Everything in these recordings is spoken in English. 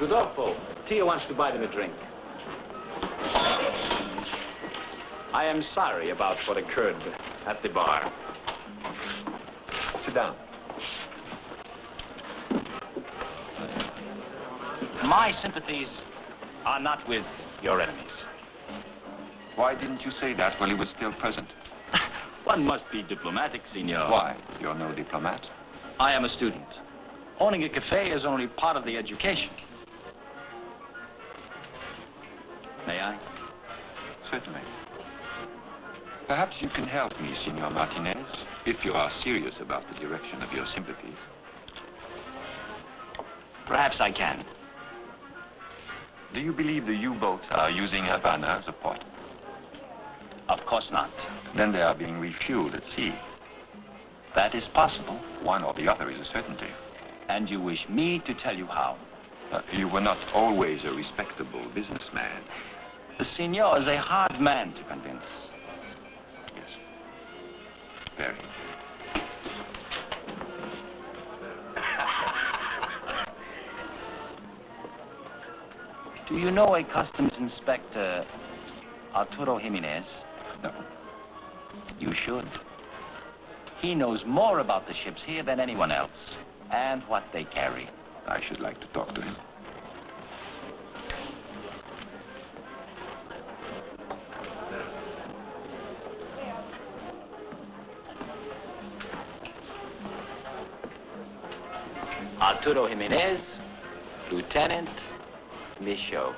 Rodolfo, Tio wants to buy them a drink. I am sorry about what occurred at the bar. Sit down. My sympathies are not with your enemies. Why didn't you say that while he was still present? One must be diplomatic, senor. Why? You're no diplomat. I am a student. Owning a cafe is only part of the education. May I? Certainly. Perhaps you can help me, Senor Martinez, if you are serious about the direction of your sympathies. Perhaps I can. Do you believe the U-boats are using Havana as a port? Of course not. Then they are being refueled at sea. That is possible. One or the other is a certainty. And you wish me to tell you how? You were not always a respectable businessman. The senor is a hard man to convince. Yes. Very. Do you know a customs inspector, Arturo Jimenez? No. You should. He knows more about the ships here than anyone else, and what they carry. I should like to talk to him. Arturo Jimenez, Lieutenant Michaud.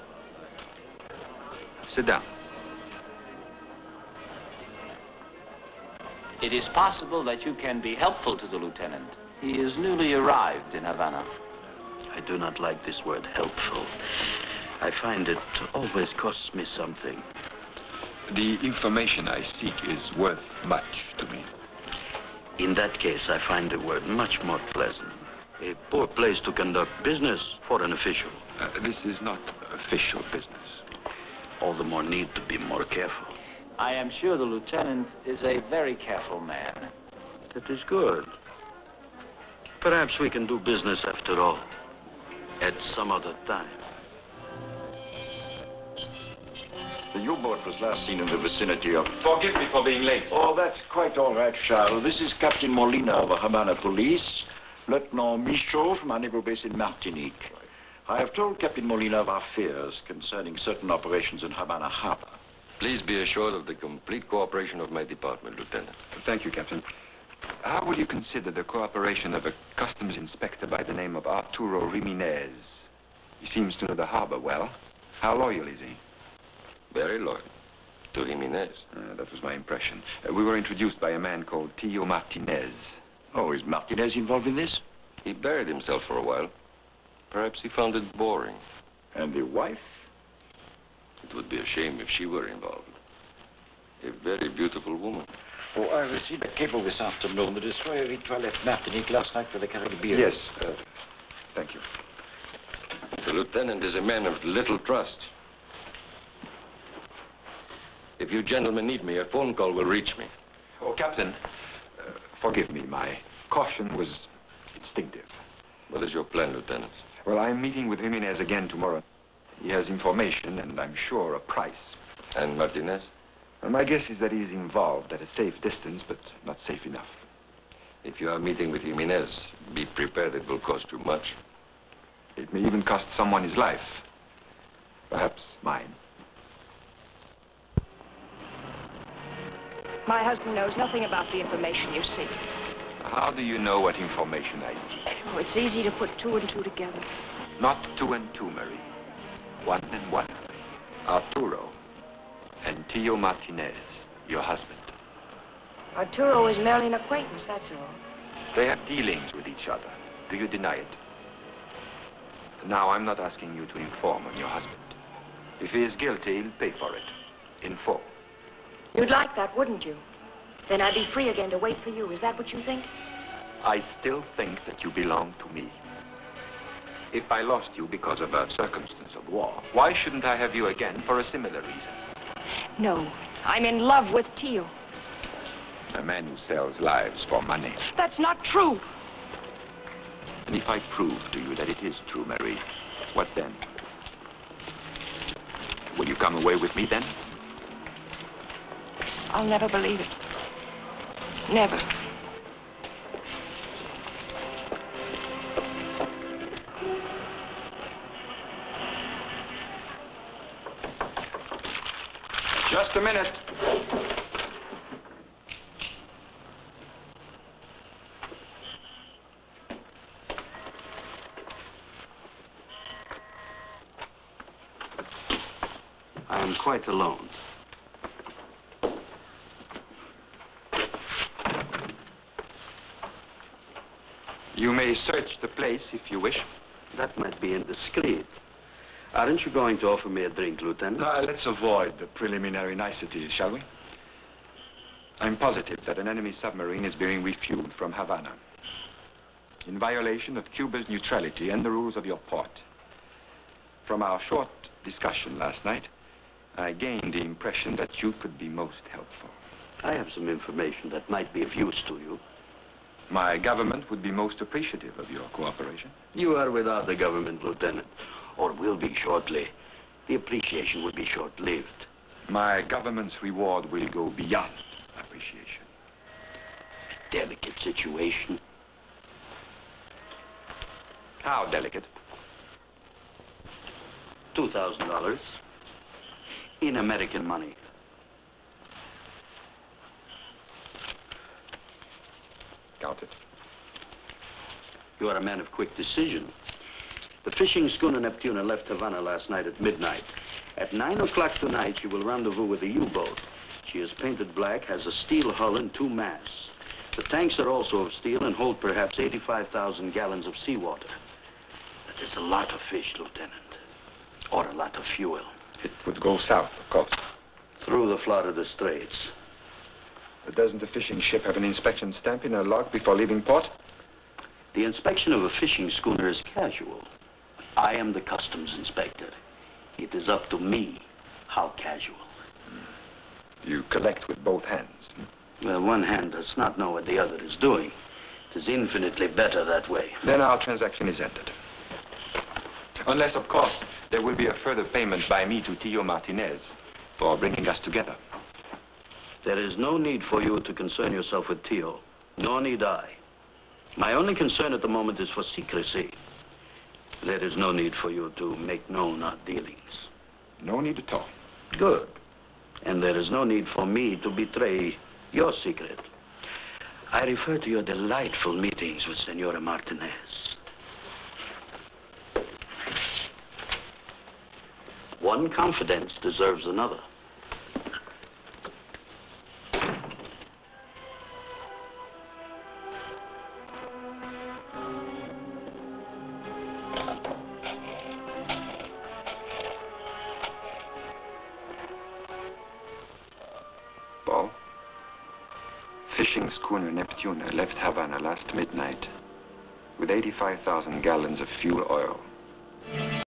Sit down. It is possible that you can be helpful to the lieutenant. He is newly arrived in Havana. I do not like this word, helpful. I find it always costs me something. The information I seek is worth much to me. In that case, I find the word much more pleasant. A poor place to conduct business for an official. This is not official business. All the more need to be more careful. I am sure the lieutenant is a very careful man. That is good. Perhaps we can do business after all, at some other time. The U-boat was last seen in the vicinity of... Forgive me for being late. Oh, that's quite all right, Charles. This is Captain Molina of the Havana Police, Lieutenant Michaud from our naval base in Martinique. I have told Captain Molina of our fears concerning certain operations in Havana Harbor. Please be assured of the complete cooperation of my department, Lieutenant. Thank you, Captain. How would you consider the cooperation of a customs inspector by the name of Arturo Jimenez? He seems to know the harbor well. How loyal is he? Very loyal. To Jimenez. That was my impression. We were introduced by a man called Tio Martinez. Oh, is Martinez involved in this? He buried himself for a while. Perhaps he found it boring. And the wife? It would be a shame if she were involved. A very beautiful woman. Oh, I received a cable this afternoon. The destroyer Victoire left Martinique last night for the Caribbean. Yes, thank you. The lieutenant is a man of little trust. If you gentlemen need me, a phone call will reach me. Oh, Captain, forgive me. My caution was instinctive. What is your plan, Lieutenant? Well, I'm meeting with Jimenez again tomorrow. He has information and I'm sure a price. And Martinez? Well, my guess is that he is involved at a safe distance, but not safe enough. If you are meeting with Jimenez, be prepared it will cost you much. It may even cost someone his life. Perhaps mine. My husband knows nothing about the information you seek. How do you know what information I seek? Oh, it's easy to put two and two together. Not two and two, Marie. One and one. Arturo and Tio Martinez, your husband. Arturo is merely an acquaintance, that's all. They have dealings with each other. Do you deny it? Now, I'm not asking you to inform on your husband. If he is guilty, he'll pay for it. In full. You'd like that, wouldn't you? Then I'd be free again to wait for you. Is that what you think? I still think that you belong to me. If I lost you because of a circumstance of war, why shouldn't I have you again for a similar reason? No, I'm in love with Tio. A man who sells lives for money. That's not true. And if I prove to you that it is true, Marie, What then? Will you come away with me then? I'll never believe it. Never. Just a minute. I am quite alone. You may search the place if you wish. That might be indiscreet. Aren't you going to offer me a drink, Lieutenant? Let's avoid the preliminary niceties, shall we? I'm positive that an enemy submarine is being refueled from Havana, in violation of Cuba's neutrality and the rules of your port. From our short discussion last night, I gained the impression that you could be most helpful. I have some information that might be of use to you. My government would be most appreciative of your cooperation. You are without the government, Lieutenant, or will be shortly. The appreciation will be short-lived. My government's reward will go beyond appreciation. A delicate situation. How delicate? $2,000 in American money. Count it. You are a man of quick decision. The fishing schooner Neptuna left Havana last night at midnight. At 9 o'clock tonight, she will rendezvous with a U-boat. She is painted black, has a steel hull and 2 masts. The tanks are also of steel and hold perhaps 85,000 gallons of seawater. That is a lot of fish, Lieutenant. Or a lot of fuel. It would go south, of course. Through the Florida Straits. But doesn't a fishing ship have an inspection stamp in her log before leaving port? The inspection of a fishing schooner is casual. I am the customs inspector. It is up to me how casual. You collect with both hands. Well, one hand does not know what the other is doing. It is infinitely better that way. Then our transaction is ended. Unless, of course, there will be a further payment by me to Tio Martinez for bringing us together. There is no need for you to concern yourself with Tio. Nor need I. My only concern at the moment is for secrecy. There is no need for you to make known our dealings. No need at all. Good. And there is no need for me to betray your secret. I refer to your delightful meetings with Senora Martinez. One confidence deserves another. Paul, fishing schooner Neptuna left Havana last midnight with 85,000 gallons of fuel oil.